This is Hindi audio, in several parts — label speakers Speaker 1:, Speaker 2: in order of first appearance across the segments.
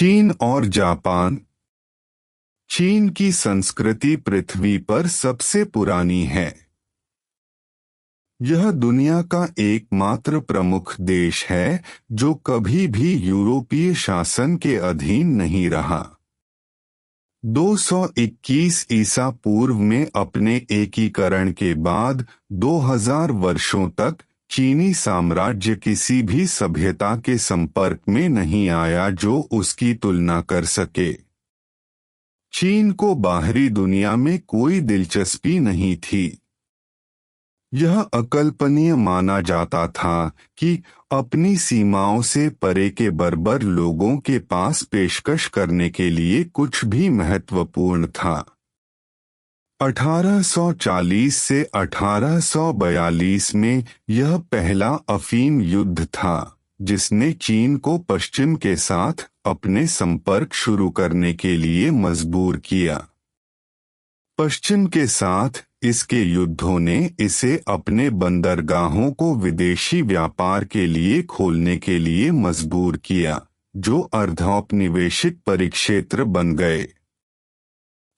Speaker 1: चीन और जापान। चीन की संस्कृति पृथ्वी पर सबसे पुरानी है। यह दुनिया का एकमात्र प्रमुख देश है जो कभी भी यूरोपीय शासन के अधीन नहीं रहा। 221 ईसा पूर्व में अपने एकीकरण के बाद 2000 वर्षों तक चीनी साम्राज्य किसी भी सभ्यता के संपर्क में नहीं आया जो उसकी तुलना कर सके। चीन को बाहरी दुनिया में कोई दिलचस्पी नहीं थी। यह अकल्पनीय माना जाता था कि अपनी सीमाओं से परे के बर्बर लोगों के पास पेशकश करने के लिए कुछ भी महत्वपूर्ण था। 1840 से 1842 में यह पहला अफीम युद्ध था जिसने चीन को पश्चिम के साथ अपने संपर्क शुरू करने के लिए मजबूर किया। पश्चिम के साथ इसके युद्धों ने इसे अपने बंदरगाहों को विदेशी व्यापार के लिए खोलने के लिए मजबूर किया, जो अर्धौपनिवेशिक परिक्षेत्र बन गए।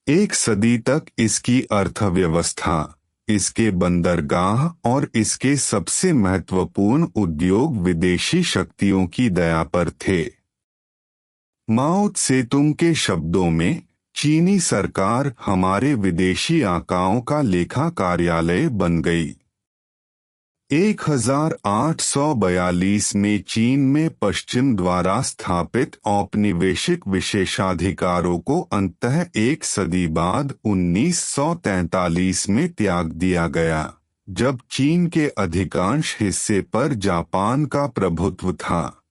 Speaker 1: एक सदी तक इसकी अर्थव्यवस्था, इसके बंदरगाह और इसके सबसे महत्वपूर्ण उद्योग विदेशी शक्तियों की दया पर थे। माओ त्से-तुंग के शब्दों में, चीनी सरकार हमारे विदेशी आकाओं का लेखा कार्यालय बन गई। 1842 में चीन में पश्चिम द्वारा स्थापित औपनिवेशिक विशेषाधिकारों को अंततः एक सदी बाद 1943 में त्याग दिया गया, जब चीन के अधिकांश हिस्से पर जापान का प्रभुत्व था।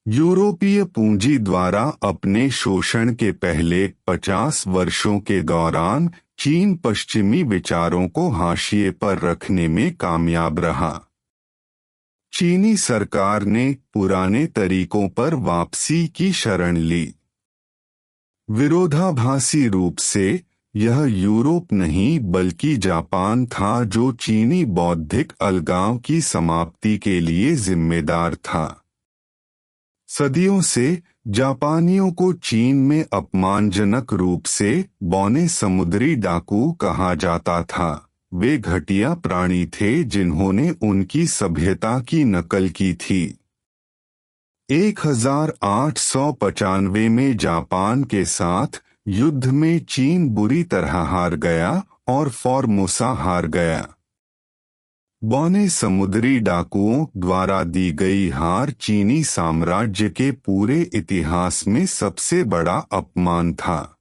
Speaker 1: यूरोपीय पूंजी द्वारा अपने शोषण के पहले 50 वर्षों के दौरान चीन पश्चिमी विचारों को हाशिए पर रखने में कामयाब रहा। चीनी सरकार ने पुराने तरीकों पर वापसी की शरण ली। विरोधाभासी रूप से यह यूरोप नहीं बल्कि जापान था जो चीनी बौद्धिक अलगाव की समाप्ति के लिए जिम्मेदार था। सदियों से जापानियों को चीन में अपमानजनक रूप से बौने समुद्री डाकू कहा जाता था। वे घटिया प्राणी थे जिन्होंने उनकी सभ्यता की नकल की थी। 1895 में जापान के साथ युद्ध में चीन बुरी तरह हार गया और फॉर्मोसा हार गया। बौने समुद्री डाकुओं द्वारा दी गई हार चीनी साम्राज्य के पूरे इतिहास में सबसे बड़ा अपमान था।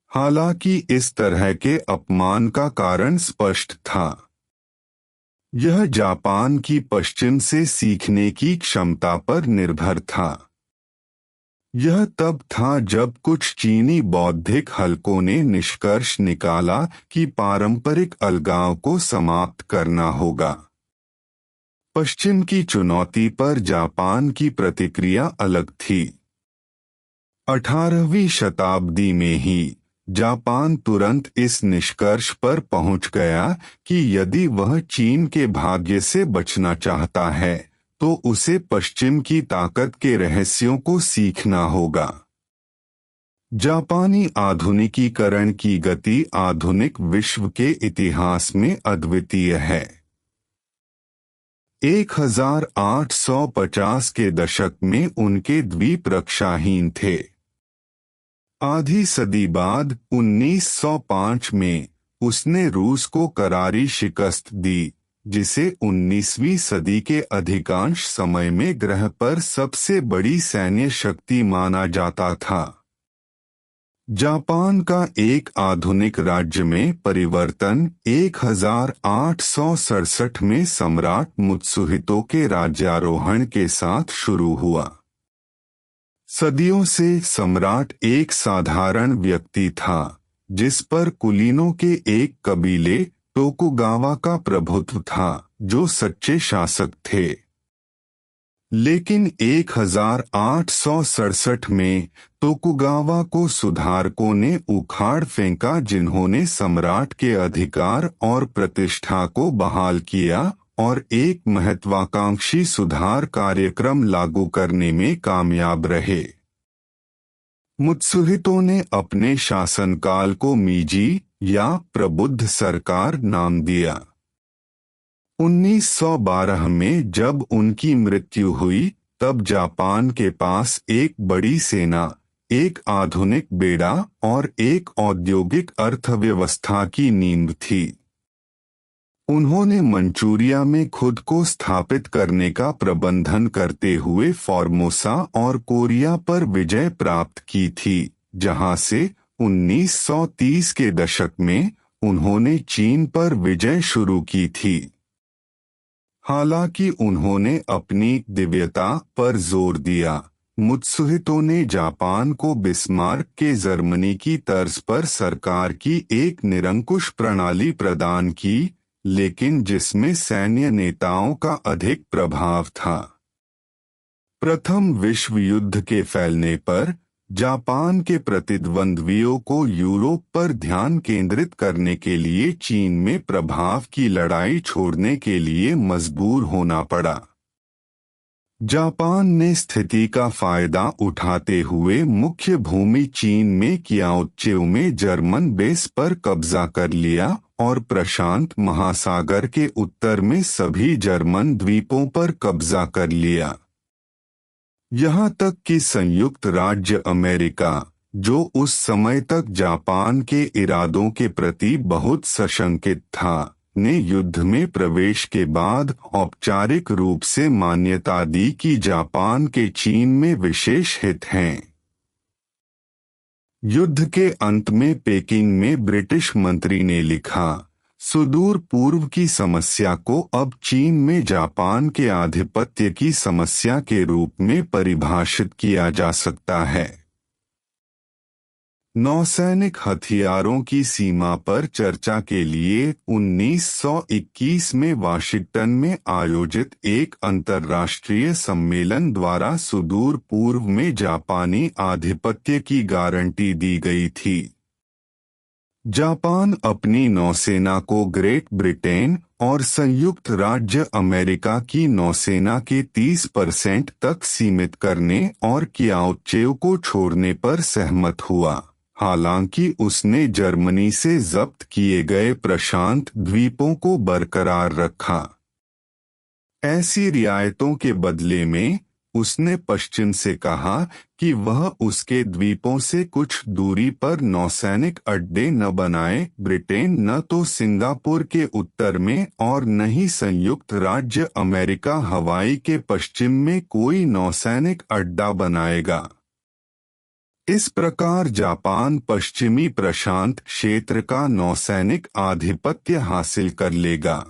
Speaker 1: हालांकि इस तरह के अपमान का कारण स्पष्ट था। यह जापान की पश्चिम से सीखने की क्षमता पर निर्भर था। यह तब था जब कुछ चीनी बौद्धिक हलकों ने निष्कर्ष निकाला कि पारंपरिक अलगाव को समाप्त करना होगा। पश्चिम की चुनौती पर जापान की प्रतिक्रिया अलग थी। 18वीं शताब्दी में ही जापान तुरंत इस निष्कर्ष पर पहुंच गया कि यदि वह चीन के भाग्य से बचना चाहता है तो उसे पश्चिम की ताकत के रहस्यों को सीखना होगा। जापानी आधुनिकीकरण की गति आधुनिक विश्व के इतिहास में अद्वितीय है। 1850 के दशक में उनके द्वीप रक्षाहीन थे। आधी सदी बाद 1905 में उसने रूस को करारी शिकस्त दी, जिसे 19वीं सदी के अधिकांश समय में ग्रह पर सबसे बड़ी सैन्य शक्ति माना जाता था। जापान का एक आधुनिक राज्य में परिवर्तन 1867 में सम्राट मुत्सुहितो के राज्यारोहण के साथ शुरू हुआ। सदियों से सम्राट एक साधारण व्यक्ति था, जिस पर कुलीनों के एक कबीले टोकुगावा का प्रभुत्व था जो सच्चे शासक थे। लेकिन 1867 में टोकुगावा को सुधारकों ने उखाड़ फेंका जिन्होंने सम्राट के अधिकार और प्रतिष्ठा को बहाल किया और एक महत्वाकांक्षी सुधार कार्यक्रम लागू करने में कामयाब रहे। मुत्सुहितो ने अपने शासनकाल को मीजी या प्रबुद्ध सरकार नाम दिया। 1912 में जब उनकी मृत्यु हुई तब जापान के पास एक बड़ी सेना, एक आधुनिक बेड़ा और एक औद्योगिक अर्थव्यवस्था की नींव थी। उन्होंने मंचूरिया में खुद को स्थापित करने का प्रबंधन करते हुए फॉर्मोसा और कोरिया पर विजय प्राप्त की थी, जहां से 1930 के दशक में उन्होंने चीन पर विजय शुरू की थी। हालांकि उन्होंने अपनी दिव्यता पर जोर दिया, मुत्सुहितो ने जापान को बिस्मार्क के जर्मनी की तर्ज पर सरकार की एक निरंकुश प्रणाली प्रदान की, लेकिन जिसमें सैन्य नेताओं का अधिक प्रभाव था। प्रथम विश्व युद्ध के फैलने पर जापान के प्रतिद्वंद्वियों को यूरोप पर ध्यान केंद्रित करने के लिए चीन में प्रभाव की लड़ाई छोड़ने के लिए मजबूर होना पड़ा। जापान ने स्थिति का फायदा उठाते हुए मुख्य भूमि चीन में कियाओत्चेऊ में जर्मन बेस पर कब्जा कर लिया और प्रशांत महासागर के उत्तर में सभी जर्मन द्वीपों पर कब्जा कर लिया। यहाँ तक कि संयुक्त राज्य अमेरिका, जो उस समय तक जापान के इरादों के प्रति बहुत सशंकित था, ने युद्ध में प्रवेश के बाद औपचारिक रूप से मान्यता दी कि जापान के चीन में विशेष हित हैं। युद्ध के अंत में पेकिंग में ब्रिटिश मंत्री ने लिखा, सुदूर पूर्व की समस्या को अब चीन में जापान के आधिपत्य की समस्या के रूप में परिभाषित किया जा सकता है। नौसैनिक हथियारों की सीमा पर चर्चा के लिए 1921 में वाशिंगटन में आयोजित एक अंतर्राष्ट्रीय सम्मेलन द्वारा सुदूर पूर्व में जापानी आधिपत्य की गारंटी दी गई थी। जापान अपनी नौसेना को ग्रेट ब्रिटेन और संयुक्त राज्य अमेरिका की नौसेना के 30% तक सीमित करने और कियाओत्चेऊ को छोड़ने पर सहमत हुआ। हालांकि उसने जर्मनी से जब्त किए गए प्रशांत द्वीपों को बरकरार रखा। ऐसी रियायतों के बदले में उसने पश्चिम से कहा कि वह उसके द्वीपों से कुछ दूरी पर नौसैनिक अड्डे न बनाए। ब्रिटेन न तो सिंगापुर के उत्तर में और न ही संयुक्त राज्य अमेरिका हवाई के पश्चिम में कोई नौसैनिक अड्डा बनाएगा। इस प्रकार जापान पश्चिमी प्रशांत क्षेत्र का नौसैनिक आधिपत्य हासिल कर लेगा।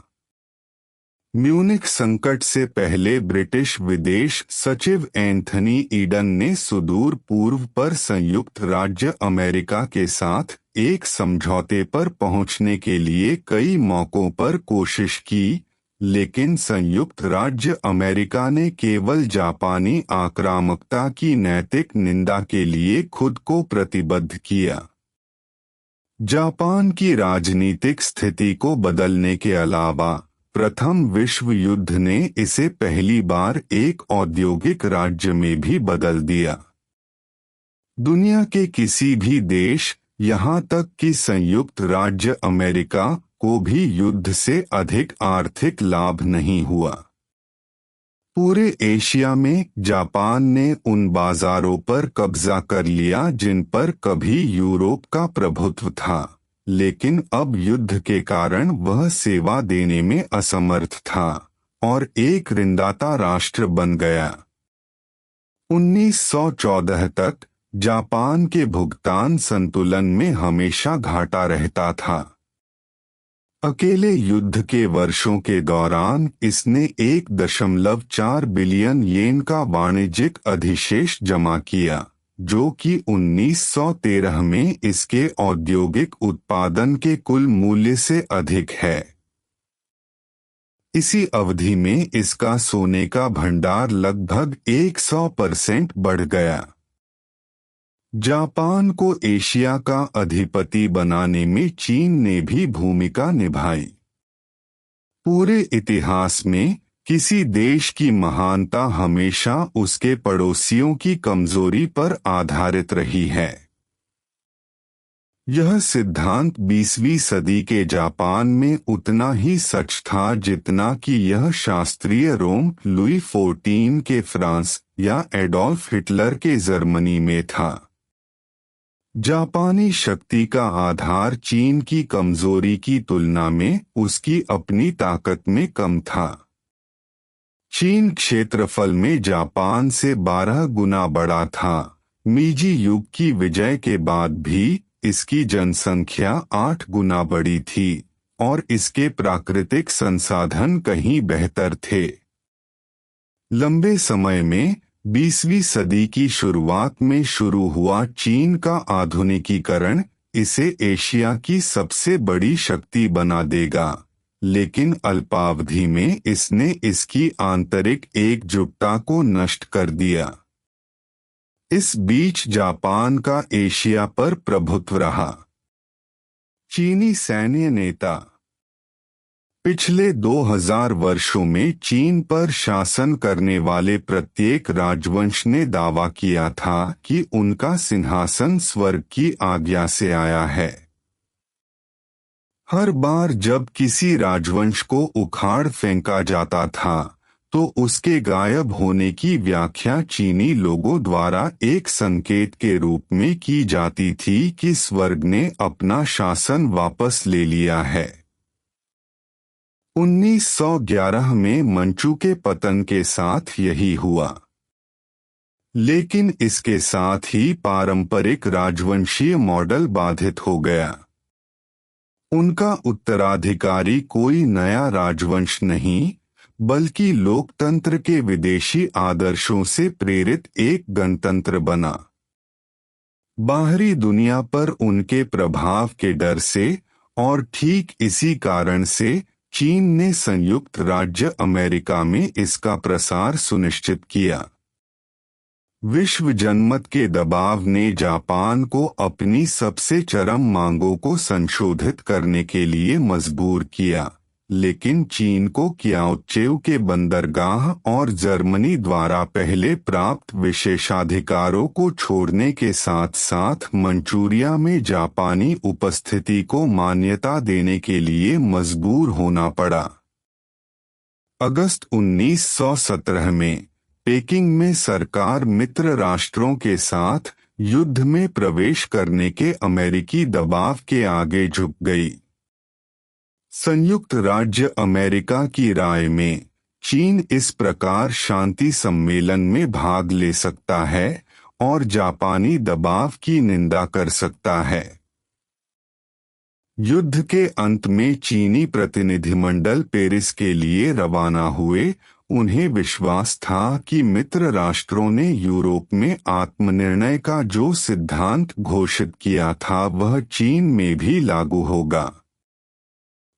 Speaker 1: म्यूनिख संकट से पहले ब्रिटिश विदेश सचिव एंथनी ईडन ने सुदूर पूर्व पर संयुक्त राज्य अमेरिका के साथ एक समझौते पर पहुंचने के लिए कई मौकों पर कोशिश की, लेकिन संयुक्त राज्य अमेरिका ने केवल जापानी आक्रामकता की नैतिक निंदा के लिए खुद को प्रतिबद्ध किया। जापान की राजनीतिक स्थिति को बदलने के अलावा प्रथम विश्व युद्ध ने इसे पहली बार एक औद्योगिक राज्य में भी बदल दिया। दुनिया के किसी भी देश, यहाँ तक कि संयुक्त राज्य अमेरिका को भी युद्ध से अधिक आर्थिक लाभ नहीं हुआ। पूरे एशिया में जापान ने उन बाजारों पर कब्जा कर लिया जिन पर कभी यूरोप का प्रभुत्व था, लेकिन अब युद्ध के कारण वह सेवा देने में असमर्थ था और एक ऋणदाता राष्ट्र बन गया। 1914 तक जापान के भुगतान संतुलन में हमेशा घाटा रहता था। अकेले युद्ध के वर्षों के दौरान इसने 1.4 बिलियन येन का वाणिज्यिक अधिशेष जमा किया, जो कि 1913 में इसके औद्योगिक उत्पादन के कुल मूल्य से अधिक है। इसी अवधि में इसका सोने का भंडार लगभग 100% बढ़ गया। जापान को एशिया का अधिपति बनाने में चीन ने भी भूमिका निभाई। पूरे इतिहास में किसी देश की महानता हमेशा उसके पड़ोसियों की कमजोरी पर आधारित रही है। यह सिद्धांत 20वीं सदी के जापान में उतना ही सच था जितना कि यह शास्त्रीय रोम लुई 14 के फ्रांस या एडोल्फ हिटलर के जर्मनी में था। जापानी शक्ति का आधार चीन की कमजोरी की तुलना में उसकी अपनी ताकत में कम था। चीन क्षेत्रफल में जापान से 12 गुना बड़ा था। मीजी युग की विजय के बाद भी इसकी जनसंख्या 8 गुना बड़ी थी और इसके प्राकृतिक संसाधन कहीं बेहतर थे। लंबे समय में 20वीं सदी की शुरुआत में शुरू हुआ चीन का आधुनिकीकरण इसे एशिया की सबसे बड़ी शक्ति बना देगा, लेकिन अल्पावधि में इसने इसकी आंतरिक एकजुटता को नष्ट कर दिया। इस बीच जापान का एशिया पर प्रभुत्व रहा। चीनी सैन्य नेता पिछले 2000 वर्षों में चीन पर शासन करने वाले प्रत्येक राजवंश ने दावा किया था कि उनका सिंहासन स्वर्ग की आज्ञा से आया है। हर बार जब किसी राजवंश को उखाड़ फेंका जाता था तो उसके गायब होने की व्याख्या चीनी लोगों द्वारा एक संकेत के रूप में की जाती थी कि स्वर्ग ने अपना शासन वापस ले लिया है। 1911 में मंचू के पतन के साथ यही हुआ, लेकिन इसके साथ ही पारंपरिक राजवंशीय मॉडल बाधित हो गया। उनका उत्तराधिकारी कोई नया राजवंश नहीं, बल्कि लोकतंत्र के विदेशी आदर्शों से प्रेरित एक गणतंत्र बना। बाहरी दुनिया पर उनके प्रभाव के डर से और ठीक इसी कारण से चीन ने संयुक्त राज्य अमेरिका में इसका प्रसार सुनिश्चित किया। विश्व जनमत के दबाव ने जापान को अपनी सबसे चरम मांगों को संशोधित करने के लिए मजबूर किया, लेकिन चीन को क्याओत्सेउ के बंदरगाह और जर्मनी द्वारा पहले प्राप्त विशेषाधिकारों को छोड़ने के साथ साथ मंचूरिया में जापानी उपस्थिति को मान्यता देने के लिए मजबूर होना पड़ा। अगस्त 1917 में पेकिंग में सरकार मित्र राष्ट्रों के साथ युद्ध में प्रवेश करने के अमेरिकी दबाव के आगे झुक गई। संयुक्त राज्य अमेरिका की राय में चीन इस प्रकार शांति सम्मेलन में भाग ले सकता है और जापानी दबाव की निंदा कर सकता है। युद्ध के अंत में चीनी प्रतिनिधिमंडल पेरिस के लिए रवाना हुए। उन्हें विश्वास था कि मित्र राष्ट्रों ने यूरोप में आत्मनिर्णय का जो सिद्धांत घोषित किया था वह चीन में भी लागू होगा।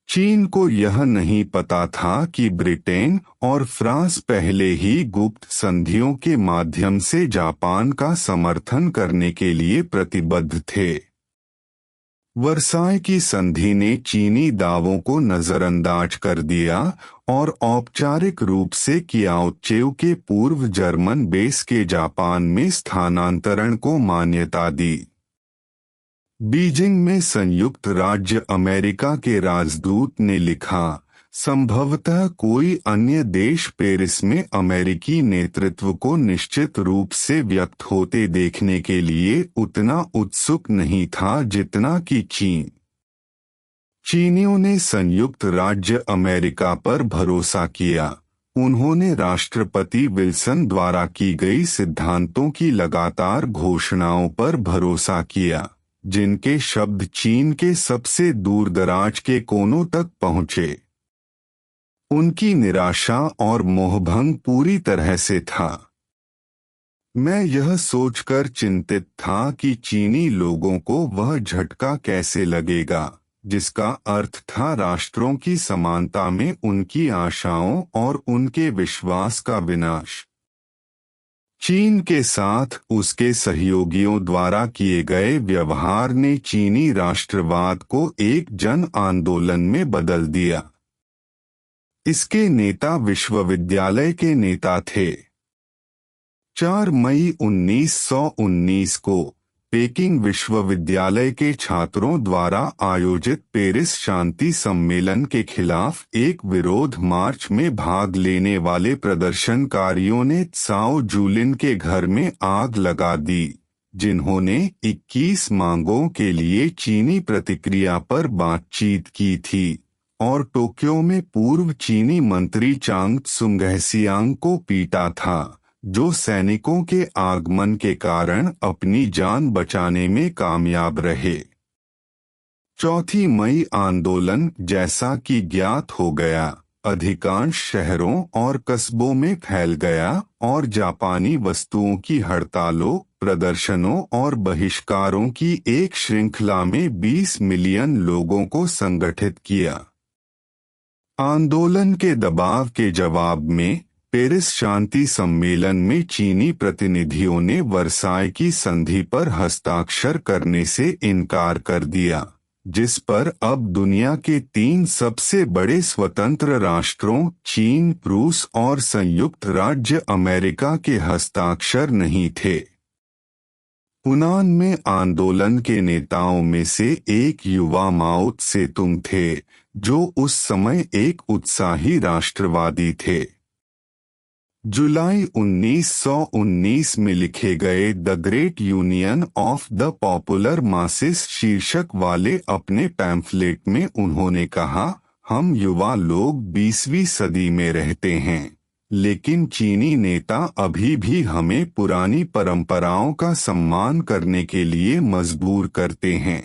Speaker 1: चीन को यह नहीं पता था कि ब्रिटेन और फ्रांस पहले ही गुप्त संधियों के माध्यम से जापान का समर्थन करने के लिए प्रतिबद्ध थे। वर्साय की संधि ने चीनी दावों को नजरअंदाज कर दिया और औपचारिक रूप से क्याओत्सेउ के पूर्व जर्मन बेस के जापान में स्थानांतरण को मान्यता दी। बीजिंग में संयुक्त राज्य अमेरिका के राजदूत ने लिखा, संभवतः कोई अन्य देश पेरिस में अमेरिकी नेतृत्व को निश्चित रूप से व्यक्त होते देखने के लिए उतना उत्सुक नहीं था जितना कि चीन। चीनियों ने संयुक्त राज्य अमेरिका पर भरोसा किया। उन्होंने राष्ट्रपति विल्सन द्वारा की गई सिद्धांतों की लगातार घोषणाओं पर भरोसा किया, जिनके शब्द चीन के सबसे दूरदराज के कोनों तक पहुंचे। उनकी निराशा और मोहभंग पूरी तरह से था। मैं यह सोचकर चिंतित था कि चीनी लोगों को वह झटका कैसे लगेगा, जिसका अर्थ था राष्ट्रों की समानता में उनकी आशाओं और उनके विश्वास का विनाश। चीन के साथ उसके सहयोगियों द्वारा किए गए व्यवहार ने चीनी राष्ट्रवाद को एक जन आंदोलन में बदल दिया। इसके नेता विश्वविद्यालय के नेता थे। 4 मई 1919 को पेकिंग विश्वविद्यालय के छात्रों द्वारा आयोजित पेरिस शांति सम्मेलन के खिलाफ एक विरोध मार्च में भाग लेने वाले प्रदर्शनकारियों ने त्साओ जुलिन के घर में आग लगा दी, जिन्होंने 21 मांगों के लिए चीनी प्रतिक्रिया पर बातचीत की थी और टोक्यो में पूर्व चीनी मंत्री चांग त्सुंगहसियांग को पीटा था, जो सैनिकों के आगमन के कारण अपनी जान बचाने में कामयाब रहे। 4 मई आंदोलन, जैसा कि ज्ञात हो गया, अधिकांश शहरों और कस्बों में फैल गया और जापानी वस्तुओं की हड़तालों, प्रदर्शनों और बहिष्कारों की एक श्रृंखला में 20 मिलियन लोगों को संगठित किया। आंदोलन के दबाव के जवाब में पेरिस शांति सम्मेलन में चीनी प्रतिनिधियों ने वर्साय की संधि पर हस्ताक्षर करने से इनकार कर दिया, जिस पर अब दुनिया के 3 सबसे बड़े स्वतंत्र राष्ट्रों चीन, रूस और संयुक्त राज्य अमेरिका के हस्ताक्षर नहीं थे। हुनान में आंदोलन के नेताओं में से एक युवा माओ त्से-तुंग थे, जो उस समय एक उत्साही राष्ट्रवादी थे। जुलाई 1919 में लिखे गए the great union of the popular masses शीर्षक वाले अपने पैम्फलेट में उन्होंने कहा, हम युवा लोग 20वीं सदी में रहते हैं, लेकिन चीनी नेता अभी भी हमें पुरानी परंपराओं का सम्मान करने के लिए मजबूर करते हैं।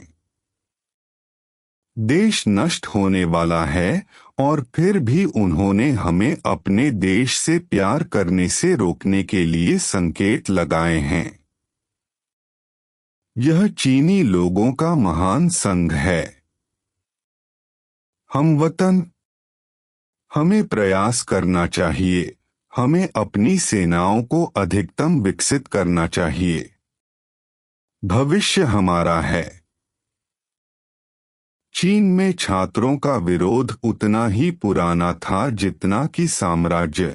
Speaker 1: देश नष्ट होने वाला है और फिर भी उन्होंने हमें अपने देश से प्यार करने से रोकने के लिए संकेत लगाए हैं। यह चीनी लोगों का महान संघ है। हम वतन, हमें प्रयास करना चाहिए, हमें अपनी सेनाओं को अधिकतम विकसित करना चाहिए। भविष्य हमारा है। चीन में छात्रों का विरोध उतना ही पुराना था जितना कि साम्राज्य।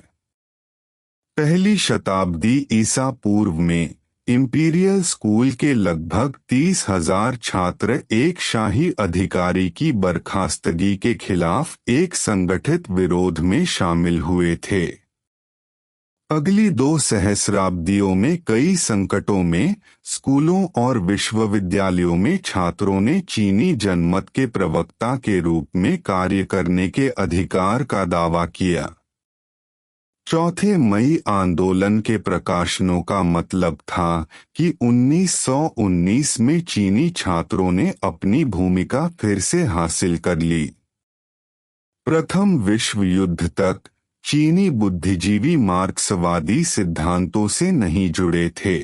Speaker 1: पहली शताब्दी ईसा पूर्व में इंपीरियल स्कूल के लगभग 30,000 छात्र एक शाही अधिकारी की बर्खास्तगी के खिलाफ एक संगठित विरोध में शामिल हुए थे। अगली 2 सहस्राब्दियों में कई संकटों में स्कूलों और विश्वविद्यालयों में छात्रों ने चीनी जनमत के प्रवक्ता के रूप में कार्य करने के अधिकार का दावा किया। 4 मई आंदोलन के प्रकाशनों का मतलब था कि 1919 में चीनी छात्रों ने अपनी भूमिका फिर से हासिल कर ली। प्रथम विश्व युद्ध तक चीनी बुद्धिजीवी मार्क्सवादी सिद्धांतों से नहीं जुड़े थे।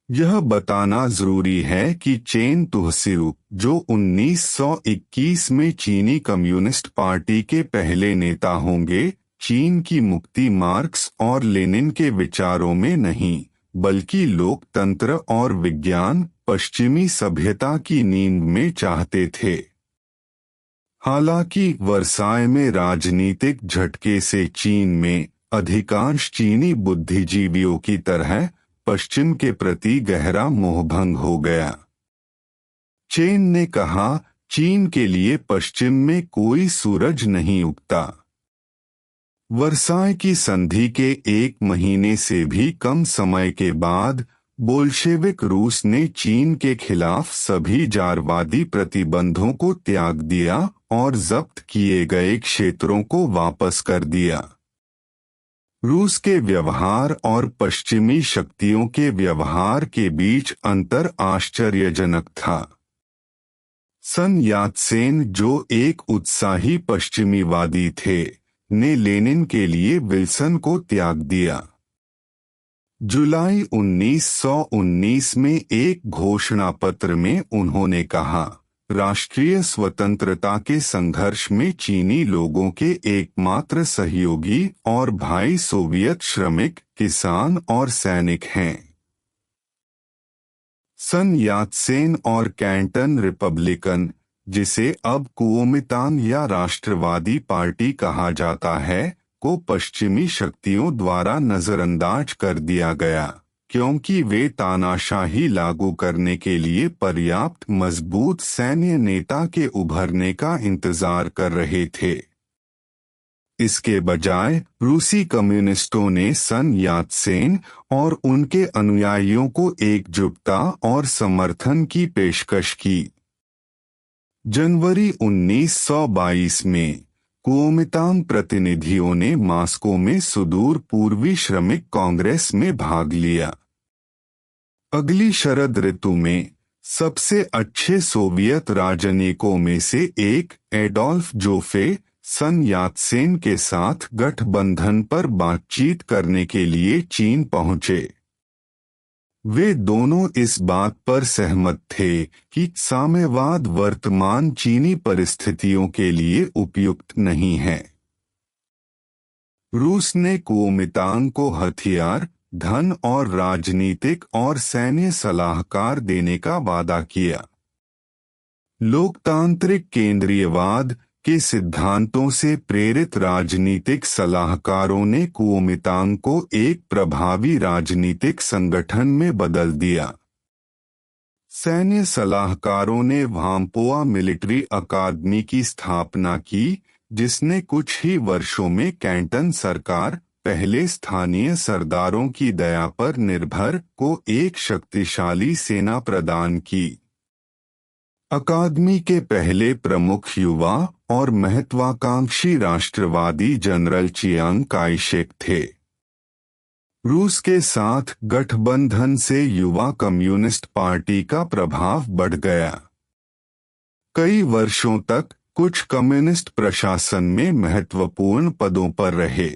Speaker 1: यह बताना जरूरी है कि चेन तुहसिउ, जो 1921 में चीनी कम्युनिस्ट पार्टी के पहले नेता होंगे, चीन की मुक्ति मार्क्स और लेनिन के विचारों में नहीं, बल्कि लोकतंत्र और विज्ञान, पश्चिमी सभ्यता की नींव में चाहते थे। हालांकि वर्साय में राजनीतिक झटके से चीन में अधिकांश चीनी बुद्धिजीवियों की तरह पश्चिम के प्रति गहरा मोहभंग हो गया। चेन ने कहा, चीन के लिए पश्चिम में कोई सूरज नहीं उगता। वर्साय की संधि के 1 महीने से भी कम समय के बाद बोल्शेविक रूस ने चीन के खिलाफ सभी जारवादी प्रतिबंधों को त्याग दिया और जब्त किए गए क्षेत्रों को वापस कर दिया। रूस के व्यवहार और पश्चिमी शक्तियों के व्यवहार के बीच अंतर आश्चर्यजनक था। सन यात्सेन, जो एक उत्साही पश्चिमीवादी थे, ने लेनिन के लिए विल्सन को त्याग दिया। जुलाई 1919 में एक घोषणा पत्र में उन्होंने कहा, राष्ट्रीय स्वतंत्रता के संघर्ष में चीनी लोगों के एकमात्र सहयोगी और भाई सोवियत श्रमिक, किसान और सैनिक हैं। सन यात्सेन और कैंटन रिपब्लिकन, जिसे अब कुओमितांग या राष्ट्रवादी पार्टी कहा जाता है, को पश्चिमी शक्तियों द्वारा नजरअंदाज कर दिया गया, क्योंकि वे तानाशाही लागू करने के लिए पर्याप्त मजबूत सैन्य नेता के उभरने का इंतजार कर रहे थे। इसके बजाय रूसी कम्युनिस्टों ने सन यात्सेन और उनके अनुयायियों को एकजुटता और समर्थन की पेशकश की। जनवरी 1922 में कुओमितांग प्रतिनिधियों ने मॉस्को में सुदूर पूर्वी श्रमिक कांग्रेस में भाग लिया। अगली शरद ऋतु में सबसे अच्छे सोवियत राजनयिकों में से एक एडोल्फ जोफे सन यात्सेन के साथ गठबंधन पर बातचीत करने के लिए चीन पहुंचे। वे दोनों इस बात पर सहमत थे कि साम्यवाद वर्तमान चीनी परिस्थितियों के लिए उपयुक्त नहीं है। रूस ने कुओमितांग को हथियार, धन और राजनीतिक और सैन्य सलाहकार देने का वादा किया। लोकतांत्रिक केंद्रीयवाद के सिद्धांतों से प्रेरित राजनीतिक सलाहकारों ने कुओमितांग को एक प्रभावी राजनीतिक संगठन में बदल दिया। सैन्य सलाहकारों ने वाम्पोआ मिलिट्री अकादमी की स्थापना की, जिसने कुछ ही वर्षों में कैंटन सरकार, पहले स्थानीय सरदारों की दया पर निर्भर, को एक शक्तिशाली सेना प्रदान की। अकादमी के पहले प्रमुख युवा और महत्वाकांक्षी राष्ट्रवादी जनरल चियांग काई-शेक थे। रूस के साथ गठबंधन से युवा कम्युनिस्ट पार्टी का प्रभाव बढ़ गया। कई वर्षों तक कुछ कम्युनिस्ट प्रशासन में महत्वपूर्ण पदों पर रहे।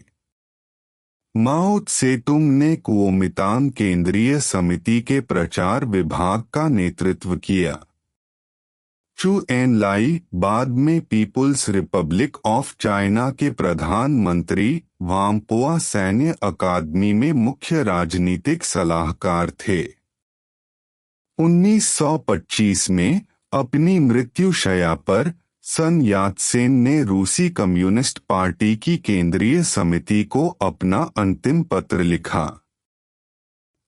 Speaker 1: माओ त्से-तुंग ने कुओमितांग केंद्रीय समिति के प्रचार विभाग का नेतृत्व किया। चू एन-लाई बाद में पीपुल्स रिपब्लिक ऑफ चाइना के प्रधानमंत्री वाम्पोआ सैन्य अकादमी में मुख्य राजनीतिक सलाहकार थे। 1925 में अपनी मृत्युशैया पर सन यात्सेन ने रूसी कम्युनिस्ट पार्टी की केंद्रीय समिति को अपना अंतिम पत्र लिखा।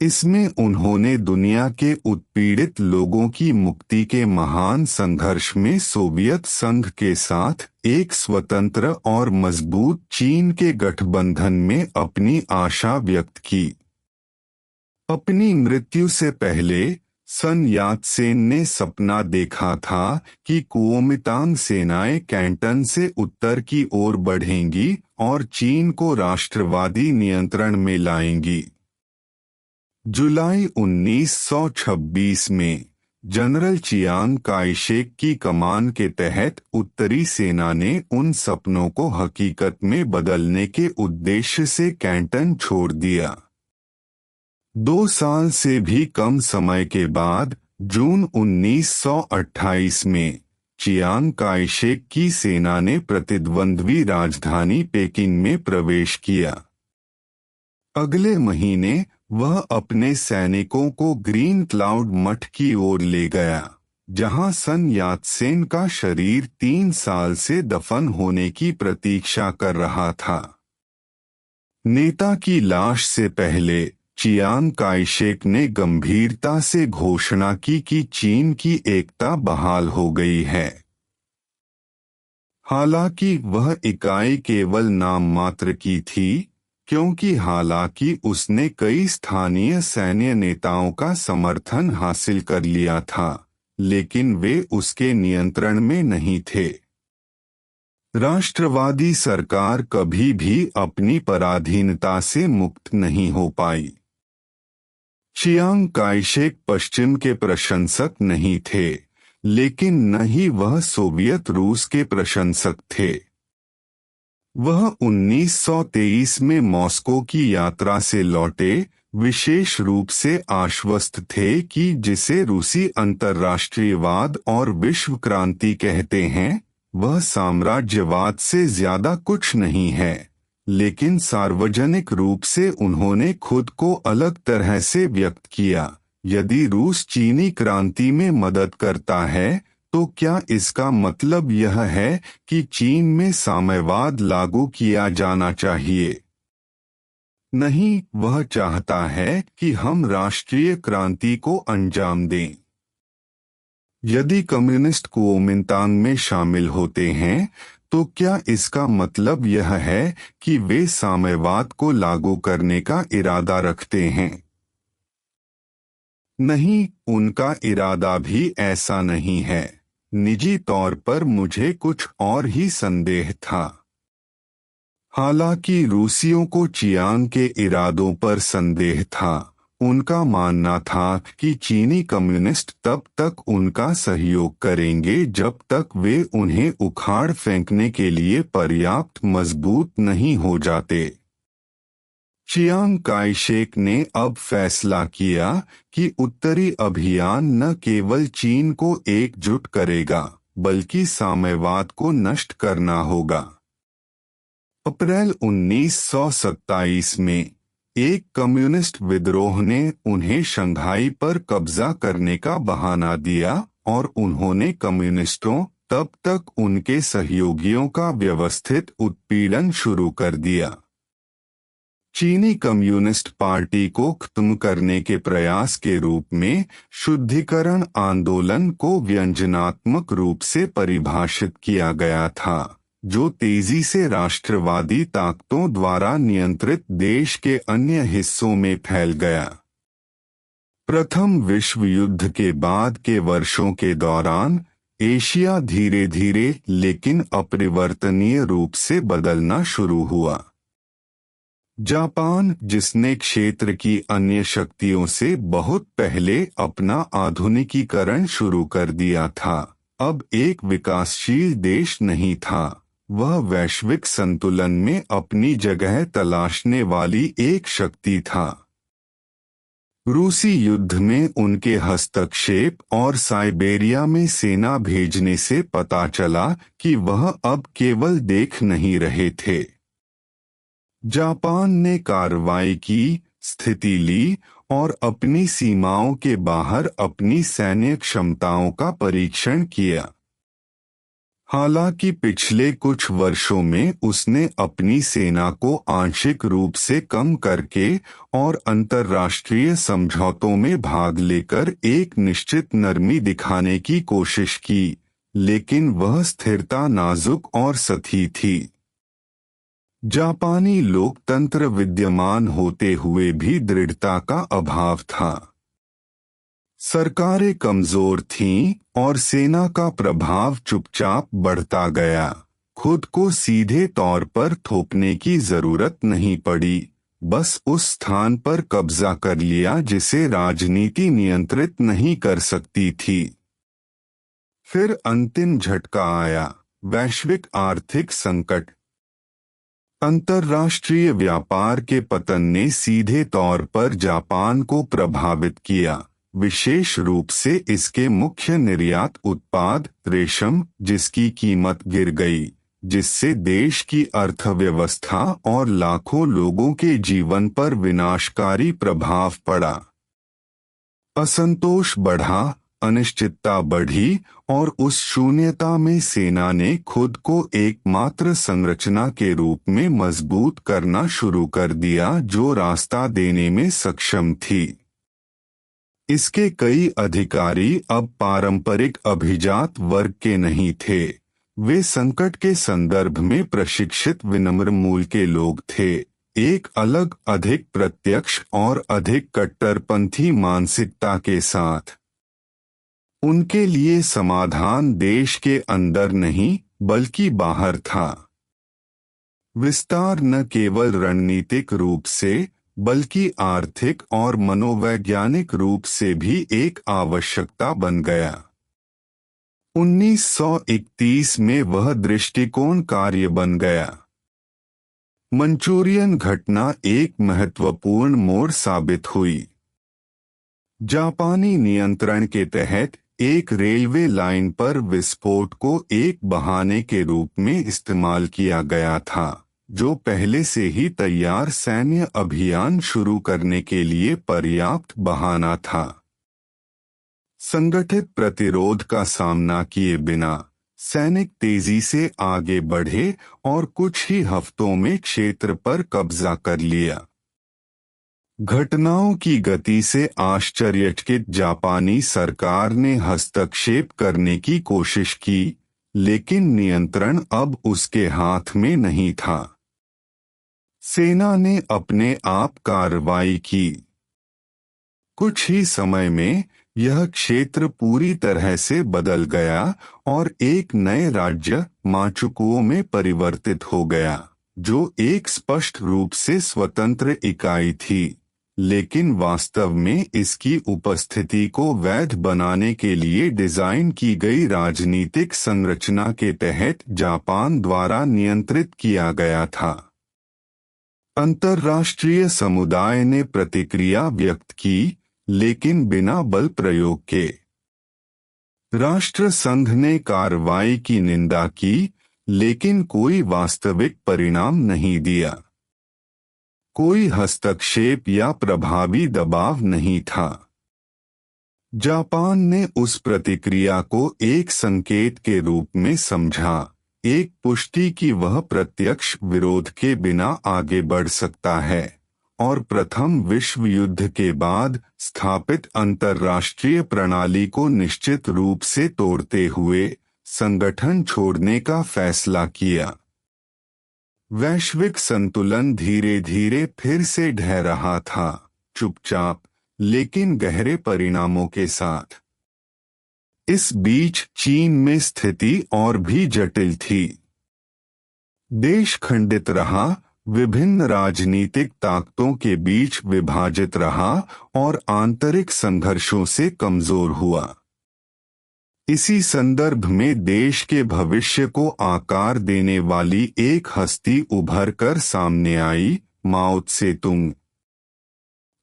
Speaker 1: इसमें उन्होंने दुनिया के उत्पीड़ित लोगों की मुक्ति के महान संघर्ष में सोवियत संघ के साथ एक स्वतंत्र और मजबूत चीन के गठबंधन में अपनी आशा व्यक्त की। अपनी मृत्यु से पहले सन यात्सेन ने सपना देखा था कि कुओमितांग सेनाएं कैंटन से उत्तर की ओर बढ़ेंगी और चीन को राष्ट्रवादी नियंत्रण में लाएंगी। जुलाई 1926 में जनरल चियांग काई-शेक की कमान के तहत उत्तरी सेना ने उन सपनों को हकीकत में बदलने के उद्देश्य से कैंटन छोड़ दिया। 2 साल से भी कम समय के बाद जून 1928 में चियांग काई-शेक की सेना ने प्रतिद्वंद्वी राजधानी पेकिंग में प्रवेश किया। अगले महीने वह अपने सैनिकों को ग्रीन क्लाउड मठ की ओर ले गया, जहां सन यात्सेन का शरीर 3 साल से दफन होने की प्रतीक्षा कर रहा था। नेता की लाश से पहले चियांग काई-शेक ने गंभीरता से घोषणा की कि चीन की एकता बहाल हो गई है। हालांकि वह इकाई केवल नाम मात्र की थी, क्योंकि हालांकि उसने कई स्थानीय सैन्य नेताओं का समर्थन हासिल कर लिया था, लेकिन वे उसके नियंत्रण में नहीं थे। राष्ट्रवादी सरकार कभी भी अपनी पराधीनता से मुक्त नहीं हो पाई। चियांग काई-शेक पश्चिम के प्रशंसक नहीं थे, लेकिन न ही वह सोवियत रूस के प्रशंसक थे। वह 1923 में मॉस्को की यात्रा से लौटे, विशेष रूप से आश्वस्त थे कि जिसे रूसी अंतर्राष्ट्रीयवाद और विश्व क्रांति कहते हैं, वह साम्राज्यवाद से ज्यादा कुछ नहीं है। लेकिन सार्वजनिक रूप से उन्होंने खुद को अलग तरह से व्यक्त किया। यदि रूस चीनी क्रांति में मदद करता है, तो क्या इसका मतलब यह है कि चीन में साम्यवाद लागू किया जाना चाहिए? नहीं, वह चाहता है कि हम राष्ट्रीय क्रांति को अंजाम दें। यदि कम्युनिस्ट कुओमिंतांग में शामिल होते हैं, तो क्या इसका मतलब यह है कि वे साम्यवाद को लागू करने का इरादा रखते हैं? नहीं, उनका इरादा भी ऐसा नहीं है। निजी तौर पर मुझे कुछ और ही संदेह था। हालांकि रूसियों को चियांग के इरादों पर संदेह था। उनका मानना था कि चीनी कम्युनिस्ट तब तक उनका सहयोग करेंगे जब तक वे उन्हें उखाड़ फेंकने के लिए पर्याप्त मजबूत नहीं हो जाते। चियांग काई शेक ने अब फैसला किया कि उत्तरी अभियान न केवल चीन को एकजुट करेगा, बल्कि साम्यवाद को नष्ट करना होगा। अप्रैल 1927 में एक कम्युनिस्ट विद्रोह ने उन्हें शंघाई पर कब्जा करने का बहाना दिया और उन्होंने कम्युनिस्टों, तब तक उनके सहयोगियों का व्यवस्थित उत्पीड़न शुरू कर दिया। चीनी कम्युनिस्ट पार्टी को खत्म करने के प्रयास के रूप में शुद्धिकरण आंदोलन को व्यंजनात्मक रूप से परिभाषित किया गया था, जो तेजी से राष्ट्रवादी ताकतों द्वारा नियंत्रित देश के अन्य हिस्सों में फैल गया। प्रथम विश्व युद्ध के बाद के वर्षों के दौरान एशिया धीरे धीरे लेकिन अपरिवर्तनीय रूप से बदलना शुरू हुआ। जापान, जिसने क्षेत्र की अन्य शक्तियों से बहुत पहले अपना आधुनिकीकरण शुरू कर दिया था, अब एक विकासशील देश नहीं था। वह वैश्विक संतुलन में अपनी जगह तलाशने वाली एक शक्ति था। रूसी युद्ध में उनके हस्तक्षेप और साइबेरिया में सेना भेजने से पता चला कि वह अब केवल देख नहीं रहे थे। जापान ने कार्रवाई की, स्थिति ली और अपनी सीमाओं के बाहर अपनी सैन्य क्षमताओं का परीक्षण किया। हालांकि पिछले कुछ वर्षों में उसने अपनी सेना को आंशिक रूप से कम करके और अंतर्राष्ट्रीय समझौतों में भाग लेकर एक निश्चित नरमी दिखाने की कोशिश की, लेकिन वह स्थिरता नाजुक और सती थी। जापानी लोकतंत्र विद्यमान होते हुए भी दृढ़ता का अभाव था। सरकारें कमजोर थीं और सेना का प्रभाव चुपचाप बढ़ता गया। खुद को सीधे तौर पर थोपने की जरूरत नहीं पड़ी, बस उस स्थान पर कब्जा कर लिया जिसे राजनीति नियंत्रित नहीं कर सकती थी। फिर अंतिम झटका आया, वैश्विक आर्थिक संकट। अंतर्राष्ट्रीय व्यापार के पतन ने सीधे तौर पर जापान को प्रभावित किया, विशेष रूप से इसके मुख्य निर्यात उत्पाद रेशम, जिसकी कीमत गिर गई, जिससे देश की अर्थव्यवस्था और लाखों लोगों के जीवन पर विनाशकारी प्रभाव पड़ा। असंतोष बढ़ा, अनिश्चितता बढ़ी और उस शून्यता में सेना ने खुद को एकमात्र संरचना के रूप में मजबूत करना शुरू कर दिया जो रास्ता देने में सक्षम थी। इसके कई अधिकारी अब पारंपरिक अभिजात वर्ग के नहीं थे, वे संकट के संदर्भ में प्रशिक्षित विनम्र मूल के लोग थे, एक अलग, अधिक प्रत्यक्ष और अधिक कट्टरपंथी मानसिकता के साथ। उनके लिए समाधान देश के अंदर नहीं बल्कि बाहर था। विस्तार न केवल रणनीतिक रूप से बल्कि आर्थिक और मनोवैज्ञानिक रूप से भी एक आवश्यकता बन गया। 1931 में वह दृष्टिकोण कार्य बन गया। मंचूरियन घटना एक महत्वपूर्ण मोड़ साबित हुई। जापानी नियंत्रण के तहत एक रेलवे लाइन पर विस्फोट को एक बहाने के रूप में इस्तेमाल किया गया था, जो पहले से ही तैयार सैन्य अभियान शुरू करने के लिए पर्याप्त बहाना था। संगठित प्रतिरोध का सामना किए बिना सैनिक तेजी से आगे बढ़े और कुछ ही हफ्तों में क्षेत्र पर कब्जा कर लिया। घटनाओं की गति से आश्चर्यचकित जापानी सरकार ने हस्तक्षेप करने की कोशिश की, लेकिन नियंत्रण अब उसके हाथ में नहीं था। सेना ने अपने आप कार्रवाई की। कुछ ही समय में यह क्षेत्र पूरी तरह से बदल गया और एक नए राज्य माचुकुओ में परिवर्तित हो गया, जो एक स्पष्ट रूप से स्वतंत्र इकाई थी, लेकिन वास्तव में इसकी उपस्थिति को वैध बनाने के लिए डिजाइन की गई राजनीतिक संरचना के तहत जापान द्वारा नियंत्रित किया गया था। अंतर्राष्ट्रीय समुदाय ने प्रतिक्रिया व्यक्त की, लेकिन बिना बल प्रयोग के। राष्ट्र संघ ने कार्रवाई की निंदा की, लेकिन कोई वास्तविक परिणाम नहीं दिया। कोई हस्तक्षेप या प्रभावी दबाव नहीं था। जापान ने उस प्रतिक्रिया को एक संकेत के रूप में समझा, एक पुष्टि कि वह प्रत्यक्ष विरोध के बिना आगे बढ़ सकता है, और प्रथम विश्व युद्ध के बाद स्थापित अंतर्राष्ट्रीय प्रणाली को निश्चित रूप से तोड़ते हुए संगठन छोड़ने का फैसला किया। वैश्विक संतुलन धीरे धीरे फिर से ढह रहा था, चुपचाप लेकिन गहरे परिणामों के साथ। इस बीच चीन में स्थिति और भी जटिल थी। देश खंडित रहा, विभिन्न राजनीतिक ताकतों के बीच विभाजित रहा और आंतरिक संघर्षों से कमजोर हुआ। इसी संदर्भ में देश के भविष्य को आकार देने वाली एक हस्ती उभर कर सामने आई, माओ त्से-तुंग।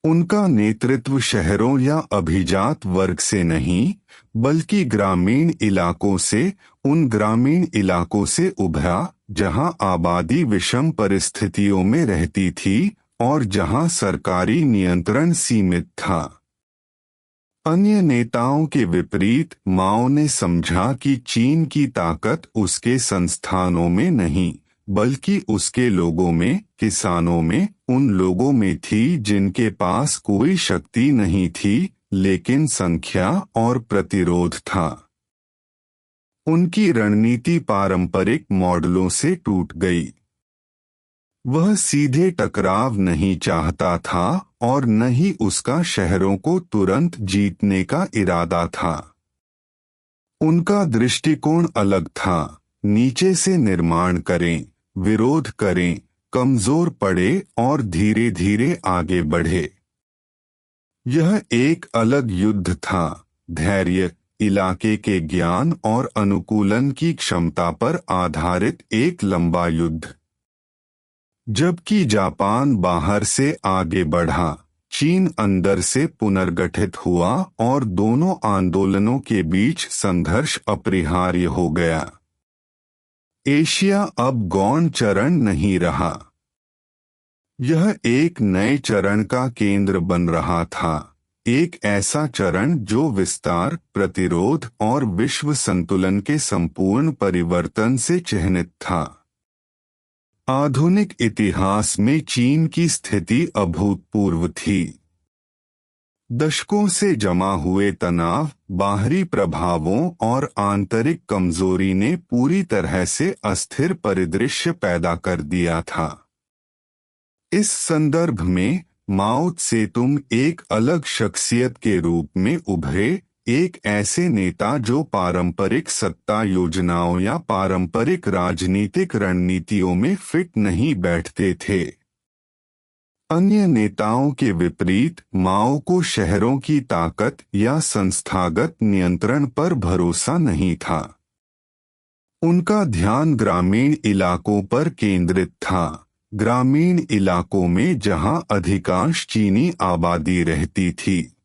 Speaker 1: उनका नेतृत्व शहरों या अभिजात वर्ग से नहीं, बल्कि ग्रामीण इलाकों से, उन ग्रामीण इलाकों से उभरा जहां आबादी विषम परिस्थितियों में रहती थी और जहां सरकारी नियंत्रण सीमित था। अन्य नेताओं के विपरीत माओ ने समझा कि चीन की ताकत उसके संस्थानों में नहीं, बल्कि उसके लोगों में, किसानों में, उन लोगों में थी जिनके पास कोई शक्ति नहीं थी, लेकिन संख्या और प्रतिरोध था। उनकी रणनीति पारंपरिक मॉडलों से टूट गई। वह सीधे टकराव नहीं चाहता था और न ही उसका शहरों को तुरंत जीतने का इरादा था। उनका दृष्टिकोण अलग था, नीचे से निर्माण करें, विरोध करें, कमजोर पड़े और धीरे धीरे आगे बढ़े। यह एक अलग युद्ध था, धैर्य, इलाके के ज्ञान और अनुकूलन की क्षमता पर आधारित एक लंबा युद्ध। जबकि जापान बाहर से आगे बढ़ा, चीन अंदर से पुनर्गठित हुआ और दोनों आंदोलनों के बीच संघर्ष अपरिहार्य हो गया। एशिया अब गौण चरण नहीं रहा। यह एक नए चरण का केंद्र बन रहा था, एक ऐसा चरण जो विस्तार, प्रतिरोध और विश्व संतुलन के संपूर्ण परिवर्तन से चिह्नित था। आधुनिक इतिहास में चीन की स्थिति अभूतपूर्व थी। दशकों से जमा हुए तनाव, बाहरी प्रभावों और आंतरिक कमजोरी ने पूरी तरह से अस्थिर परिदृश्य पैदा कर दिया था। इस संदर्भ में माओ त्से-तुंग एक अलग शख्सियत के रूप में उभरे, एक ऐसे नेता जो पारंपरिक सत्ता योजनाओं या पारंपरिक राजनीतिक रणनीतियों में फिट नहीं बैठते थे। अन्य नेताओं के विपरीत माओ को शहरों की ताकत या संस्थागत नियंत्रण पर भरोसा नहीं था। उनका ध्यान ग्रामीण इलाकों पर केंद्रित था, ग्रामीण इलाकों में जहां अधिकांश चीनी आबादी रहती थी।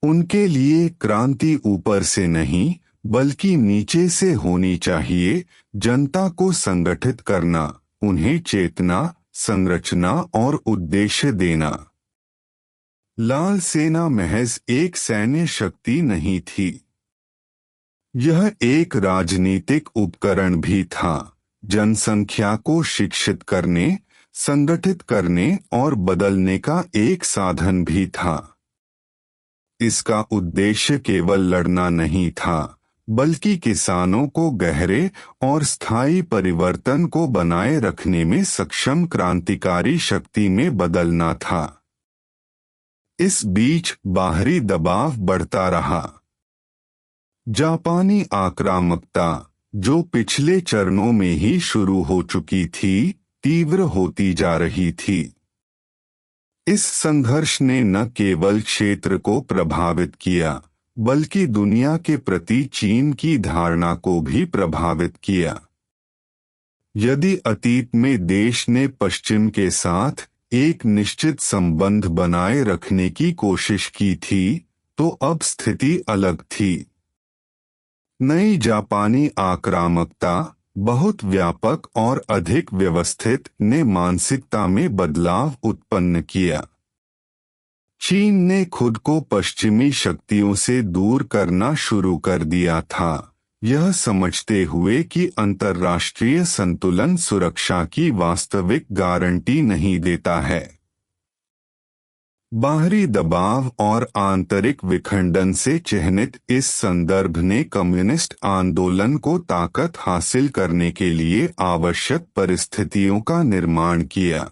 Speaker 1: उनके लिए क्रांति ऊपर से नहीं, बल्कि नीचे से होनी चाहिए, जनता को संगठित करना, उन्हें चेतना, संरचना और उद्देश्य देना। लाल सेना महज एक सैन्य शक्ति नहीं थी, यह एक राजनीतिक उपकरण भी था, जनसंख्या को शिक्षित करने, संगठित करने और बदलने का एक साधन भी था। इसका उद्देश्य केवल लड़ना नहीं था, बल्कि किसानों को गहरे और स्थायी परिवर्तन को बनाए रखने में सक्षम क्रांतिकारी शक्ति में बदलना था। इस बीच बाहरी दबाव बढ़ता रहा। जापानी आक्रामकता, जो पिछले चरणों में ही शुरू हो चुकी थी, तीव्र होती जा रही थी। इस संघर्ष ने न केवल क्षेत्र को प्रभावित किया, बल्कि दुनिया के प्रति चीन की धारणा को भी प्रभावित किया। यदि अतीत में देश ने पश्चिम के साथ एक निश्चित संबंध बनाए रखने की कोशिश की थी, तो अब स्थिति अलग थी। नई जापानी आक्रामकता, बहुत व्यापक और अधिक व्यवस्थित, ने मानसिकता में बदलाव उत्पन्न किया। चीन ने खुद को पश्चिमी शक्तियों से दूर करना शुरू कर दिया था, यह समझते हुए कि अंतर्राष्ट्रीय संतुलन सुरक्षा की वास्तविक गारंटी नहीं देता है। बाहरी दबाव और आंतरिक विखंडन से चिह्नित इस संदर्भ ने कम्युनिस्ट आंदोलन को ताकत हासिल करने के लिए आवश्यक परिस्थितियों का निर्माण किया।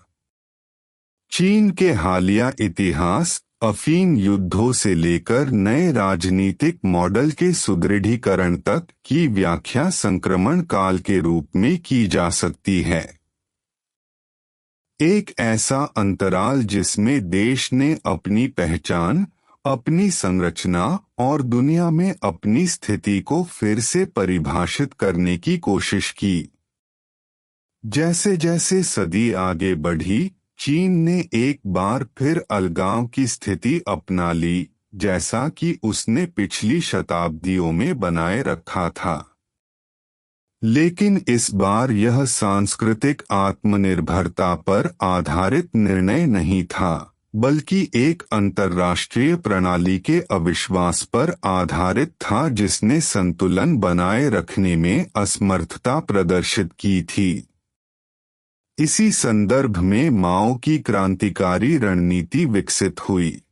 Speaker 1: चीन के हालिया इतिहास, अफीम युद्धों से लेकर नए राजनीतिक मॉडल के सुदृढ़ीकरण तक की व्याख्या संक्रमण काल के रूप में की जा सकती है। एक ऐसा अंतराल जिसमें देश ने अपनी पहचान, अपनी संरचना और दुनिया में अपनी स्थिति को फिर से परिभाषित करने की कोशिश की। जैसे जैसे सदी आगे बढ़ी, चीन ने एक बार फिर अलगाव की स्थिति अपना ली, जैसा कि उसने पिछली शताब्दियों में बनाए रखा था। लेकिन इस बार यह सांस्कृतिक आत्मनिर्भरता पर आधारित निर्णय नहीं था, बल्कि एक अंतर्राष्ट्रीय प्रणाली के अविश्वास पर आधारित था जिसने संतुलन बनाए रखने में असमर्थता प्रदर्शित की थी। इसी संदर्भ में माओ की क्रांतिकारी रणनीति विकसित हुई।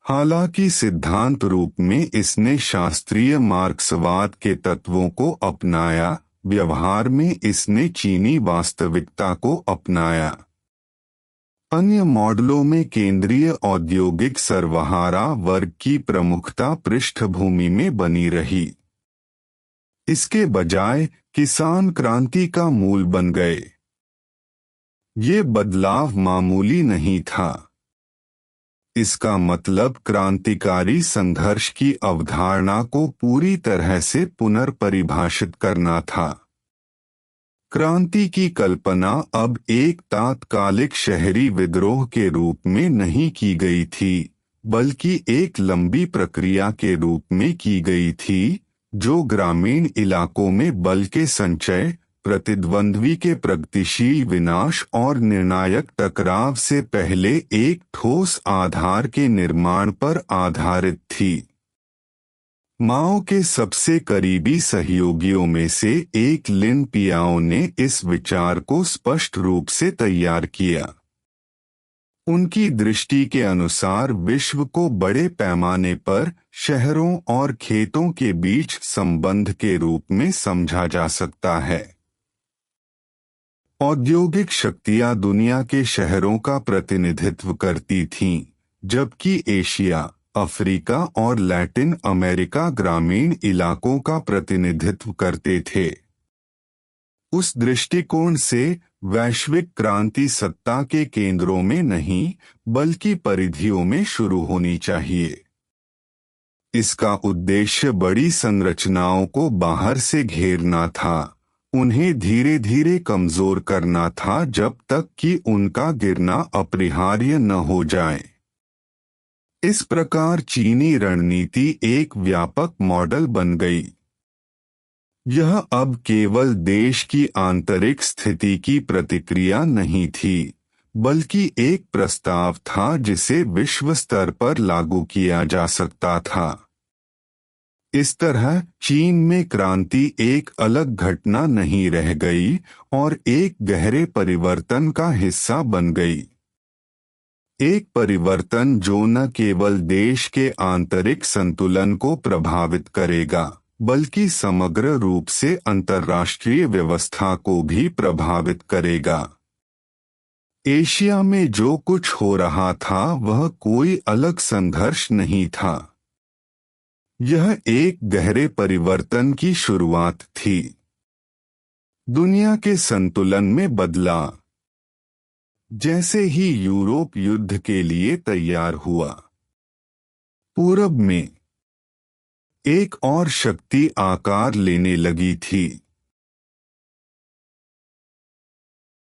Speaker 1: हालांकि सिद्धांत रूप में इसने शास्त्रीय मार्क्सवाद के तत्वों को अपनाया, व्यवहार में इसने चीनी वास्तविकता को अपनाया। अन्य मॉडलों में केंद्रीय औद्योगिक सर्वहारा वर्ग की प्रमुखता पृष्ठभूमि में बनी रही। इसके बजाय किसान क्रांति का मूल बन गए। ये बदलाव मामूली नहीं था। इसका मतलब क्रांतिकारी संघर्ष की अवधारणा को पूरी तरह से पुनर्परिभाषित करना था। क्रांति की कल्पना अब एक तात्कालिक शहरी विद्रोह के रूप में नहीं की गई थी, बल्कि एक लंबी प्रक्रिया के रूप में की गई थी, जो ग्रामीण इलाकों में बल के संचय, प्रतिद्वंद्वी के प्रगतिशील विनाश और निर्णायक टकराव से पहले एक ठोस आधार के निर्माण पर आधारित थी। माओ के सबसे करीबी सहयोगियों में से एक लिन पियाओ ने इस विचार को स्पष्ट रूप से तैयार किया। उनकी दृष्टि के अनुसार विश्व को बड़े पैमाने पर शहरों और खेतों के बीच संबंध के रूप में समझा जा सकता है। औद्योगिक शक्तियां दुनिया के शहरों का प्रतिनिधित्व करती थीं, जबकि एशिया, अफ्रीका और लैटिन अमेरिका ग्रामीण इलाकों का प्रतिनिधित्व करते थे। उस दृष्टिकोण से वैश्विक क्रांति सत्ता के केंद्रों में नहीं, बल्कि परिधियों में शुरू होनी चाहिए। इसका उद्देश्य बड़ी संरचनाओं को बाहर से घेरना था, उन्हें धीरे धीरे कमजोर करना था जब तक कि उनका गिरना अपरिहार्य न हो जाए। इस प्रकार चीनी रणनीति एक व्यापक मॉडल बन गई। यह अब केवल देश की आंतरिक स्थिति की प्रतिक्रिया नहीं थी, बल्कि एक प्रस्ताव था जिसे विश्व स्तर पर लागू किया जा सकता था। इस तरह चीन में क्रांति एक अलग घटना नहीं रह गई और एक गहरे परिवर्तन का हिस्सा बन गई। एक परिवर्तन जो न केवल देश के आंतरिक संतुलन को प्रभावित करेगा, बल्कि समग्र रूप से अंतर्राष्ट्रीय व्यवस्था को भी प्रभावित करेगा। एशिया में जो कुछ हो रहा था वह कोई अलग संघर्ष नहीं था। यह एक गहरे परिवर्तन की शुरुआत थी। दुनिया के संतुलन में बदलाव। जैसे ही यूरोप युद्ध के लिए तैयार हुआ, पूरब में एक और शक्ति आकार लेने लगी थी।